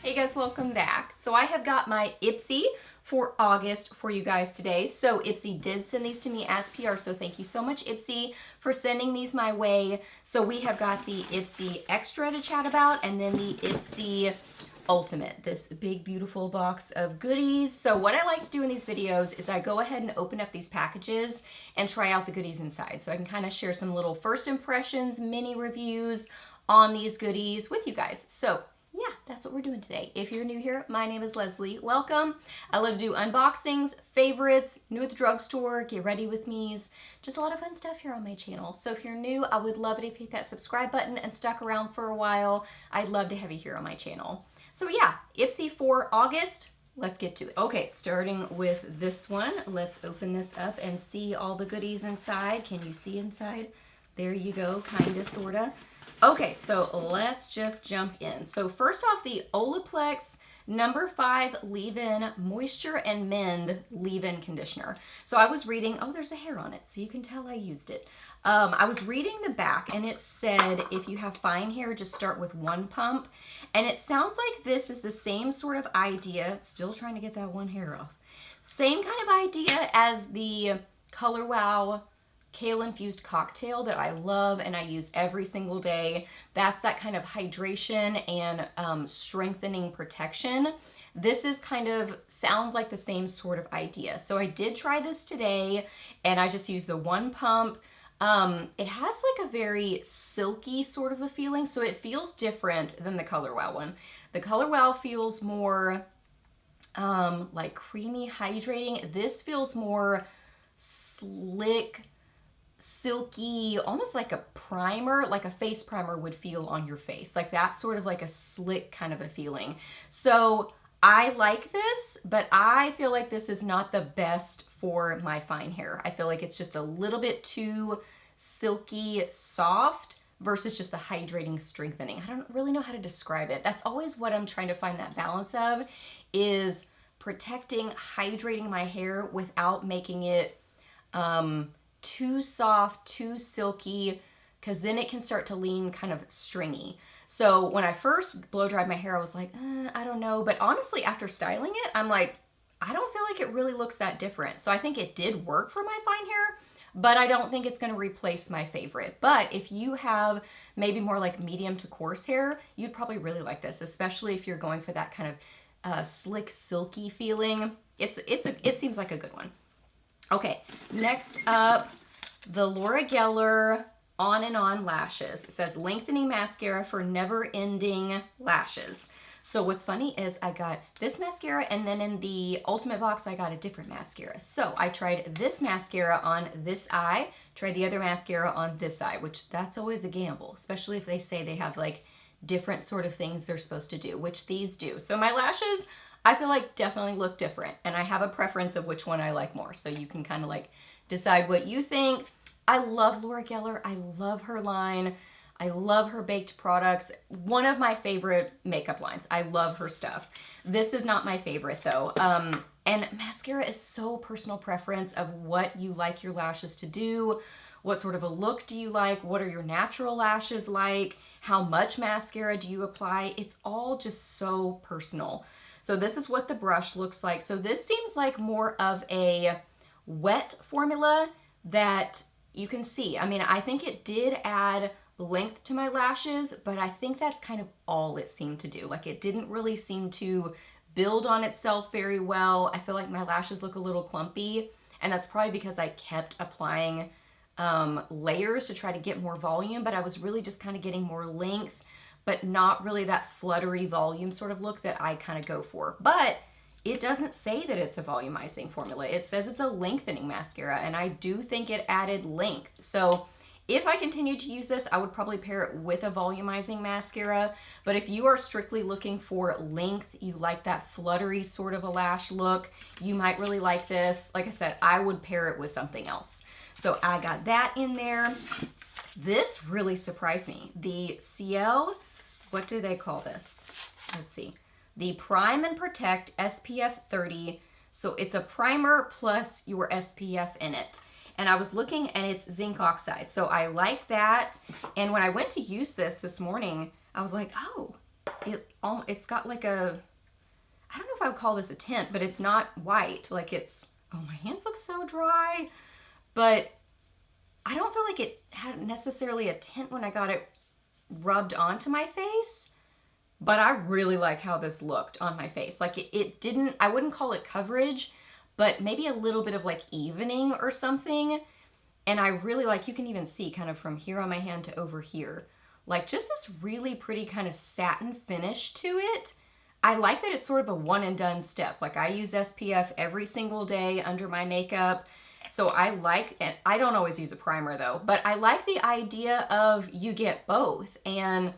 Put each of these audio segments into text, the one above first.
Hey guys, welcome back. So I have got my Ipsy for August for you guys today. So Ipsy did send these to me as PR, so thank you so much Ipsy for sending these my way. So we have got the Ipsy Extra to chat about and then the Ipsy Ultimate, this big beautiful box of goodies. So what I like to do in these videos is I go ahead and open up these packages and try out the goodies inside. So I can kind of share some little first impressions, mini reviews on these goodies with you guys. So yeah, that's what we're doing today. If you're new here, my name is Leslie. Welcome. I love to do unboxings, favorites, new at the drugstore, get ready with me's, just a lot of fun stuff here on my channel. So if you're new, I would love it if you hit that subscribe button and stuck around for a while. I'd love to have you here on my channel. So yeah, Ipsy for August. Let's get to it. Okay, starting with this one. Let's open this up and see all the goodies inside. Can you see inside? There you go, kinda, sorta. Okay, so let's just jump in. So first off, the Olaplex number 5 leave-in moisture and mend leave-in conditioner. So I was reading, oh, there's a hair on it, so you can tell I used it. I was reading the back and it said if you have fine hair, just start with 1 pump. And it sounds like this is the same sort of idea, still trying to get that one hair off. Same kind of idea as the Color Wow kale infused cocktail that I love and I use every single day. That's that kind of hydration and strengthening protection. This is kind of, sounds like the same sort of idea. So I did try this today and I just used the 1 pump. It has like a very silky sort of a feeling, so it feels different than the Color Wow one. The Color Wow feels more like creamy, hydrating. This feels more slick, silky, almost like a primer, like a face primer would feel on your face. Like that sort of like a slick kind of a feeling. So I like this, but I feel like this is not the best for my fine hair. I feel like it's just a little bit too silky, soft versus just the hydrating, strengthening. I don't really know how to describe it. That's always what I'm trying to find that balance of, is protecting, hydrating my hair without making it too soft, too silky, because then it can start to lean kind of stringy. So when I first blow dried my hair, I was like, I don't know. But honestly, after styling it, I'm like, I don't feel like it really looks that different. So I think it did work for my fine hair, but I don't think it's going to replace my favorite. But if you have maybe more like medium to coarse hair, you'd probably really like this, especially if you're going for that kind of slick, silky feeling. It seems like a good one. Okay, next up, the Laura Geller On and On Lashes. It says lengthening mascara for never-ending lashes. So what's funny is I got this mascara and then in the Ultimate box I got a different mascara. So I tried this mascara on this eye, tried the other mascara on this eye, which that's always a gamble, especially if they say they have like different sort of things they're supposed to do, which these do. So my lashes, I feel like definitely look different and I have a preference of which one I like more. So you can kind of like decide what you think. I love Laura Geller. I love her line. I love her baked products. One of my favorite makeup lines. I love her stuff. This is not my favorite though. And mascara is so personal preference of what you like your lashes to do. What sort of a look do you like? What are your natural lashes like? How much mascara do you apply? It's all just so personal. So this is what the brush looks like. So this seems like more of a wet formula that you can see. I mean, I think it did add length to my lashes, but I think that's kind of all it seemed to do. Like it didn't really seem to build on itself very well. I feel like my lashes look a little clumpy, and that's probably because I kept applying layers to try to get more volume, but I was really just kind of getting more length, but not really that fluttery volume sort of look that I kind of go for. But it doesn't say that it's a volumizing formula. It says it's a lengthening mascara, and I do think it added length. So if I continue to use this, I would probably pair it with a volumizing mascara. But if you are strictly looking for length, you like that fluttery sort of a lash look, you might really like this. Like I said, I would pair it with something else. So I got that in there. This really surprised me. The Ciel, what do they call this? Let's see. The Prime and Protect SPF 30. So it's a primer plus your SPF in it. And I was looking and it's zinc oxide. So I like that. And when I went to use this morning, I was like, oh, it's got like a, I don't know if I would call this a tint, but it's not white. Like it's, oh, my hands look so dry. But I don't feel like it had necessarily a tint when I got it rubbed onto my face. But I really like how this looked on my face. Like it didn't, I wouldn't call it coverage, but maybe a little bit of like evening or something. And I really like, you can even see kind of from here on my hand to over here, like just this really pretty kind of satin finish to it. I like that it's sort of a one and done step. Like I use SPF every single day under my makeup. So I like, and I don't always use a primer though, but I like the idea of you get both, and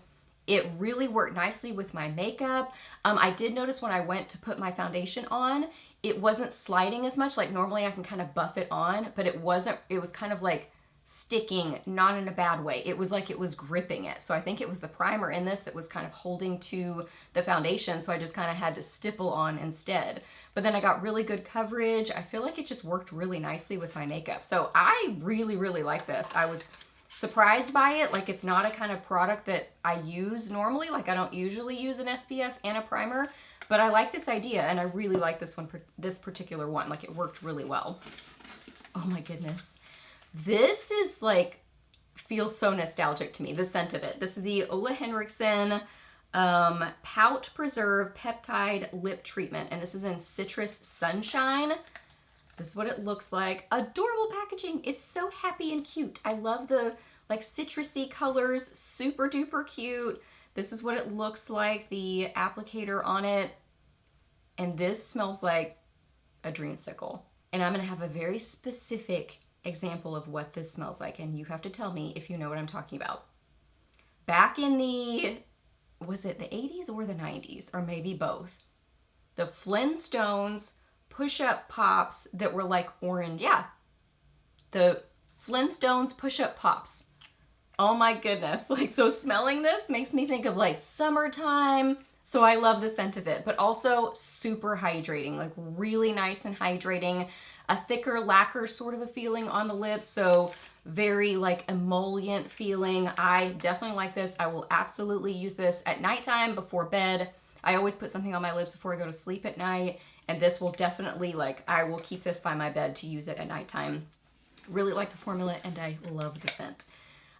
it really worked nicely with my makeup. I did notice when I went to put my foundation on, it wasn't sliding as much. Like normally I can kind of buff it on, but it wasn't, it was kind of like sticking, not in a bad way. It was like it was gripping it. So I think it was the primer in this that was kind of holding to the foundation. So I just kind of had to stipple on instead. But then I got really good coverage. I feel like it just worked really nicely with my makeup. So I really, really like this. I was surprised by it. Like it's not a kind of product that I use normally. Like I don't usually use an SPF and a primer, but I like this idea, and I really like this one, this particular one. Like it worked really well. Oh my goodness. This is like, feels so nostalgic to me, the scent of it. This is the Ole Henriksen Pout Preserve Peptide Lip Treatment, and this is in Citrus Sunshine. This is what it looks like. Adorable packaging. It's so happy and cute. I love the like citrusy colors, super duper cute. This is what it looks like, the applicator on it. And this smells like a dreamsicle. And I'm gonna have a very specific example of what this smells like, and you have to tell me if you know what I'm talking about. Back in the, was it the 80s or the 90s, or maybe both, the Flintstones push-up pops that were like orange. Yeah, the Flintstones push-up pops. Oh my goodness. Like, so smelling this makes me think of like summertime. So I love the scent of it, but also super hydrating, like really nice and hydrating. A thicker lacquer sort of a feeling on the lips, so very like emollient feeling. I definitely like this. I will absolutely use this at nighttime before bed. I always put something on my lips before I go to sleep at night, and this will definitely, like, I will keep this by my bed to use it at nighttime. Really like the formula, and I love the scent.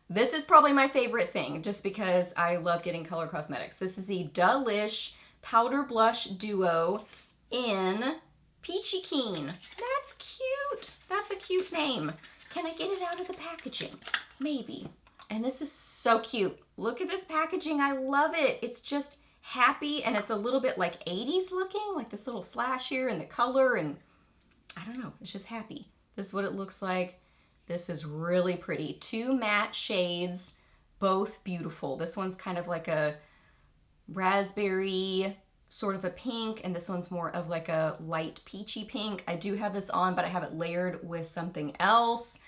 This is probably my favorite thing, just because I love getting color cosmetics. This is the Delish Powder Blush Duo in Peachy Keen. That's cute. That's a cute name. Can I get it out of the packaging? Maybe. And this is so cute. Look at this packaging. I love it. It's just happy, and it's a little bit like 80s looking, like this little slash here and the color, and I don't know. It's just happy. This is what it looks like. This is really pretty. 2 matte shades, both beautiful. This one's kind of like a raspberry, sort of a pink, and this one's more of like a light peachy pink. I do have this on, but I have it layered with something else.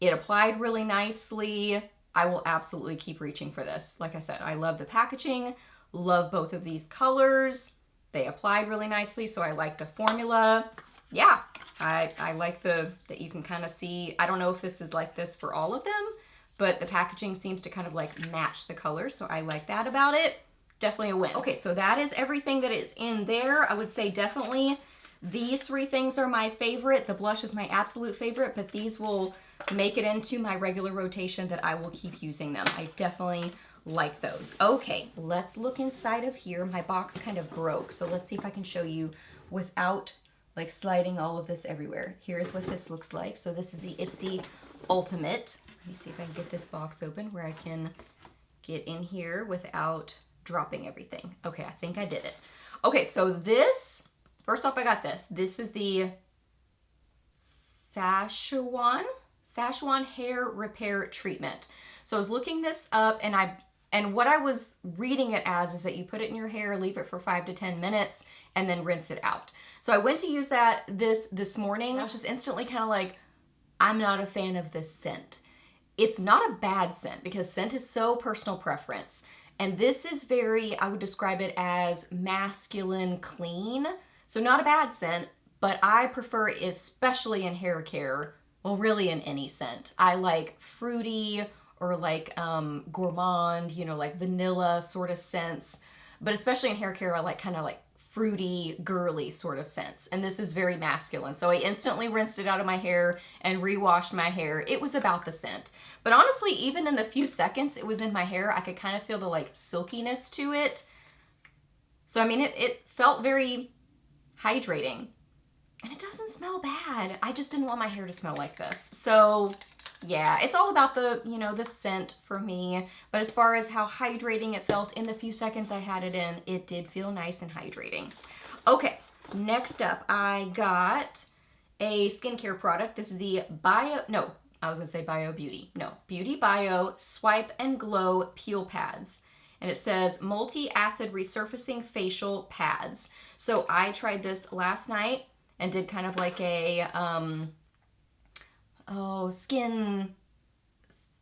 It applied really nicely. I will absolutely keep reaching for this. Like I said, I love the packaging, love both of these colors. They applied really nicely, so I like the formula. Yeah, I like that you can kind of see. I don't know if this is like this for all of them, but the packaging seems to kind of like match the colors, so I like that about it. Definitely a win. Okay, so that is everything that is in there. I would say definitely these 3 things are my favorite. The blush is my absolute favorite, but these will make it into my regular rotation that I will keep using them. I definitely like those. Okay, let's look inside of here. My box kind of broke, so let's see if I can show you without like sliding all of this everywhere. Here's what this looks like. So this is the Ipsy Ultimate. Let me see if I can get this box open where I can get in here without dropping everything. Okay, I think I did it. Okay, so this, first off, I got this. This is the Szechuan Hair Repair Treatment. So I was looking this up, and what I was reading it as is that you put it in your hair, leave it for 5 to 10 minutes, and then rinse it out. So I went to use this morning. I was just instantly kind of like, I'm not a fan of this scent. It's not a bad scent, because scent is so personal preference. And this is very, I would describe it as masculine clean. So not a bad scent, but I prefer, especially in hair care, well, really in any scent. I like fruity or like gourmand, you know, like vanilla sort of scents. but especially in hair care, I like kind of like fruity, girly sort of scents. And this is very masculine. So I instantly rinsed it out of my hair and re-washed my hair. It was about the scent. But honestly, even in the few seconds it was in my hair, I could kind of feel the like silkiness to it. So I mean, it felt very hydrating. And it doesn't smell bad. I just didn't want my hair to smell like this. So yeah, it's all about the, you know, the scent for me. But as far as how hydrating it felt in the few seconds I had it in, it did feel nice and hydrating. Okay, next up, I got a skincare product. This is the Beauty Bio Swipe and Glow Peel Pads. And it says multi-acid resurfacing facial pads. So I tried this last night and did kind of like a skin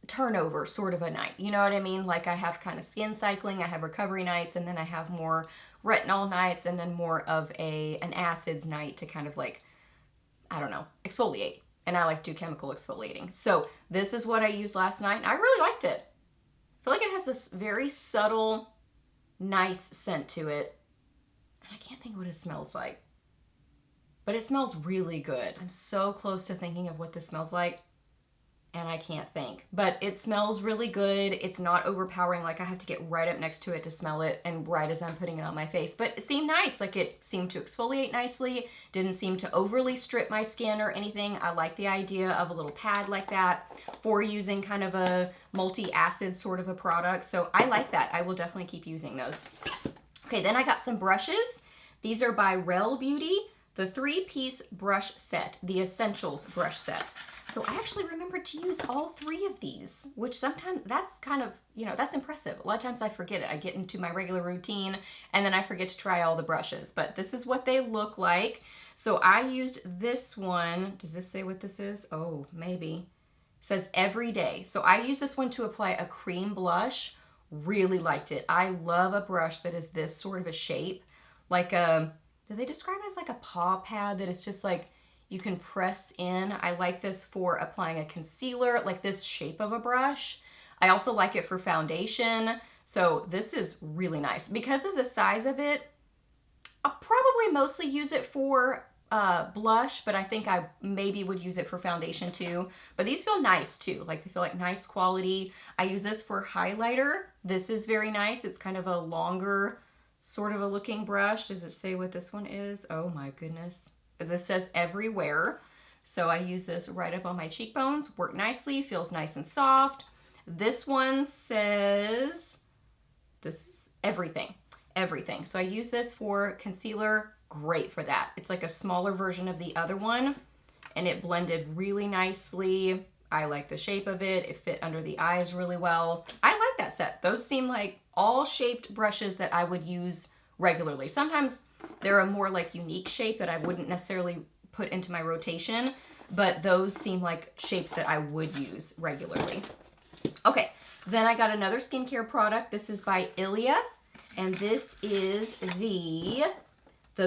turnover sort of a night. You know what I mean? Like I have kind of skin cycling, I have recovery nights, and then I have more retinol nights, and then more of an acids night to kind of like, I don't know, exfoliate. And I like to do chemical exfoliating. So this is what I used last night, and I really liked it. I feel like it has this very subtle, nice scent to it. And I can't think what it smells like. But it smells really good. I'm so close to thinking of what this smells like, and I can't think. But it smells really good. It's not overpowering, like I have to get right up next to it to smell it, and right as I'm putting it on my face. But it seemed nice. Like it seemed to exfoliate nicely. Didn't seem to overly strip my skin or anything. I like the idea of a little pad like that for using kind of a multi-acid sort of a product. So I like that. I will definitely keep using those. Okay, then I got some brushes. These are by Rel Beauty. The 3-piece brush set, the Essentials brush set. So I actually remembered to use all 3 of these, which sometimes that's kind of, you know, that's impressive. A lot of times I forget it. I get into my regular routine and then I forget to try all the brushes, but this is what they look like. So I used this one. Does this say what this is? Oh, maybe. It says Everyday. So I used this one to apply a cream blush. Really liked it. I love a brush that is this sort of a shape, like a, do they describe it as like a paw pad that it's just like you can press in? I like this for applying a concealer, like this shape of a brush. I also like it for foundation. So this is really nice. Because of the size of it, I'll probably mostly use it for blush, but I think I maybe would use it for foundation too. But these feel nice too. Like they feel like nice quality. I use this for highlighter. This is very nice. It's kind of a longer sort of a looking brush. Does it say what this one is? Oh my goodness. This says Everywhere. So I use this right up on my cheekbones. Work nicely, feels nice and soft. This one says, this is Everything. Everything. So I use this for concealer. Great for that. It's like a smaller version of the other one, and it blended really nicely. I like the shape of it. It fit under the eyes really well. I like that set. Those seem like all shaped brushes that I would use regularly. Sometimes they're a more like unique shape that I wouldn't necessarily put into my rotation, but those seem like shapes that I would use regularly. Okay, then I got another skincare product. This is by Ilia, and this is the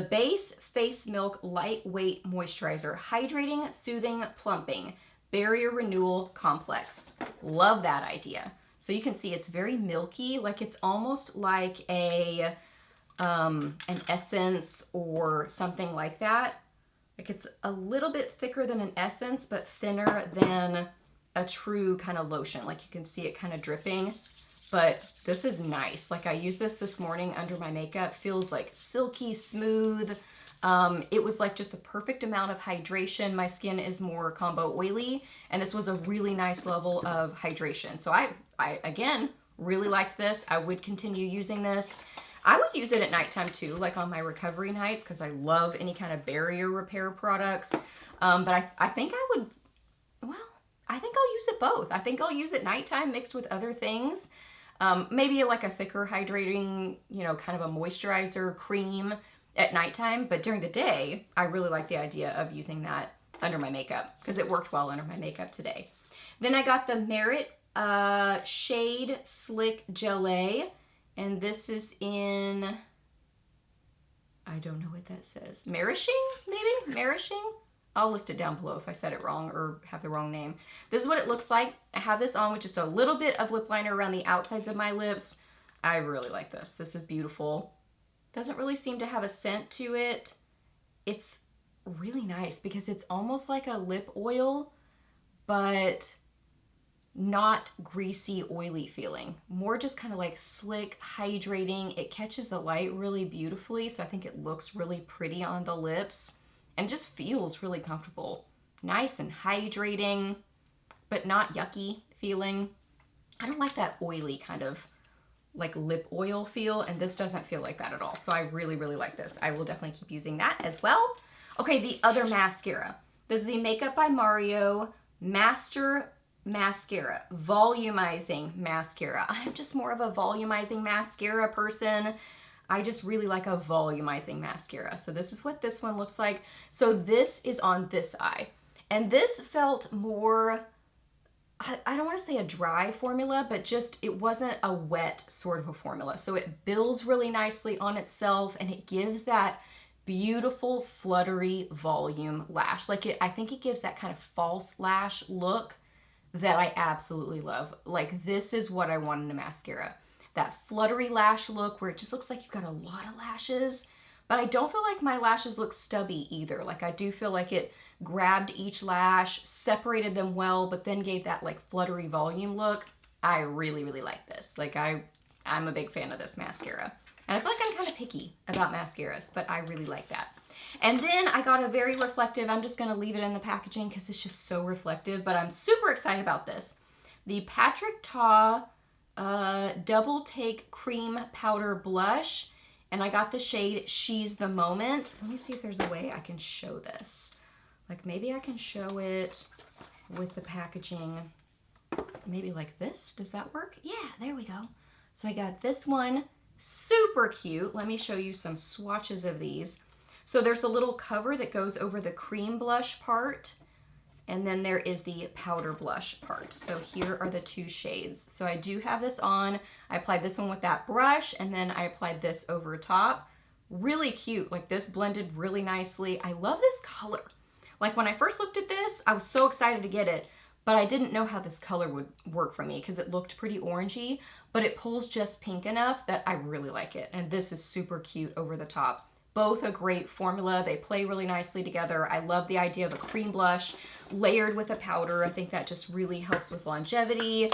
Base Face Milk Lightweight Moisturizer, Hydrating, Soothing, Plumping, Barrier Renewal Complex. Love that idea. So you can see it's very milky, like it's almost like a an essence or something like that. Like it's a little bit thicker than an essence, but thinner than a true kind of lotion. Like you can see it kind of dripping, but this is nice. Like I used this morning under my makeup. Feels like silky smooth. It was like just the perfect amount of hydration. My skin is more combo oily, and this was a really nice level of hydration. So I again, really liked this. I would continue using this. I would use it at nighttime too, like on my recovery nights, because I love any kind of barrier repair products. But I think I would, well, I think I'll use it both. I think I'll use it nighttime mixed with other things. Maybe like a thicker hydrating, you know, kind of a moisturizer cream at nighttime. But during the day, I really like the idea of using that under my makeup because it worked well under my makeup today. Then I got the Merit Shade Slick Gelée. And this is in, I don't know what that says. Marishing, maybe? Marishing? I'll list it down below if I said it wrong or have the wrong name. This is what it looks like. I have this on with just a little bit of lip liner around the outsides of my lips, I really like this. This is beautiful. Doesn't really seem to have a scent to it. It's really nice because it's almost like a lip oil, but not greasy, oily feeling. More just kind of like slick, hydrating. It catches the light really beautifully, so I think it looks really pretty on the lips and just feels really comfortable. Nice and hydrating, but not yucky feeling. I don't like that oily kind of like lip oil feel, and this doesn't feel like that at all. So I really, really like this. I will definitely keep using that as well. Okay, the other mascara. This is the Makeup by Mario Master Mascara, volumizing mascara. I'm just more of a volumizing mascara person. I just really like a volumizing mascara. So this is what this one looks like. So this is on this eye, and this felt more, I don't want to say a dry formula, but just it wasn't a wet sort of a formula. So it builds really nicely on itself, and it gives that beautiful fluttery volume lash. Like I think it gives that kind of false lash look that I absolutely love. Like this is what I want in a mascara. That fluttery lash look where it just looks like you've got a lot of lashes, but I don't feel like my lashes look stubby either. Like I do feel like it grabbed each lash, separated them well, but then gave that like fluttery volume look. I really, really like this. Like I'm a big fan of this mascara. And I feel like I'm kind of picky about mascaras, but I really like that. And then I got a very reflective, I'm just gonna leave it in the packaging because it's just so reflective, but I'm super excited about this. The Patrick Ta Double Take Cream Powder Blush. And I got the shade She's the Moment. Let me see if there's a way I can show this. Like maybe I can show it with the packaging. Maybe like this, does that work? Yeah, there we go. So I got this one, super cute. Let me show you some swatches of these. So there's a little cover that goes over the cream blush part, and then there is the powder blush part. So here are the two shades. So I do have this on. I applied this one with that brush, and then I applied this over top. Really cute, like this blended really nicely. I love this color. Like when I first looked at this, I was so excited to get it, but I didn't know how this color would work for me because it looked pretty orangey, but it pulls just pink enough that I really like it. And this is super cute over the top. Both a great formula. They play really nicely together. I love the idea of a cream blush layered with a powder. I think that just really helps with longevity.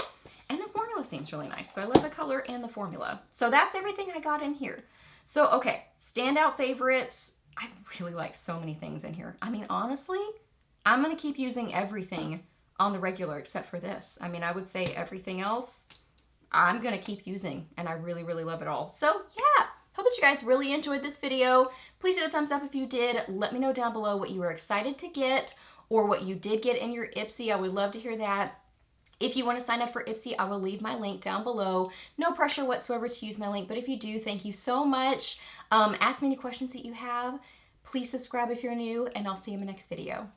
And the formula seems really nice. So I love the color and the formula. So that's everything I got in here. So, okay, standout favorites. I really like so many things in here. I mean, honestly, I'm going to keep using everything on the regular except for this. I mean, I would say everything else I'm going to keep using, and I really, really love it all. So, yeah. Hope that you guys really enjoyed this video. Please hit a thumbs up if you did. Let me know down below what you were excited to get or what you did get in your Ipsy. I would love to hear that. If you want to sign up for Ipsy, I will leave my link down below. No pressure whatsoever to use my link, but if you do, thank you so much. Ask me any questions that you have. Please subscribe if you're new, and I'll see you in my next video.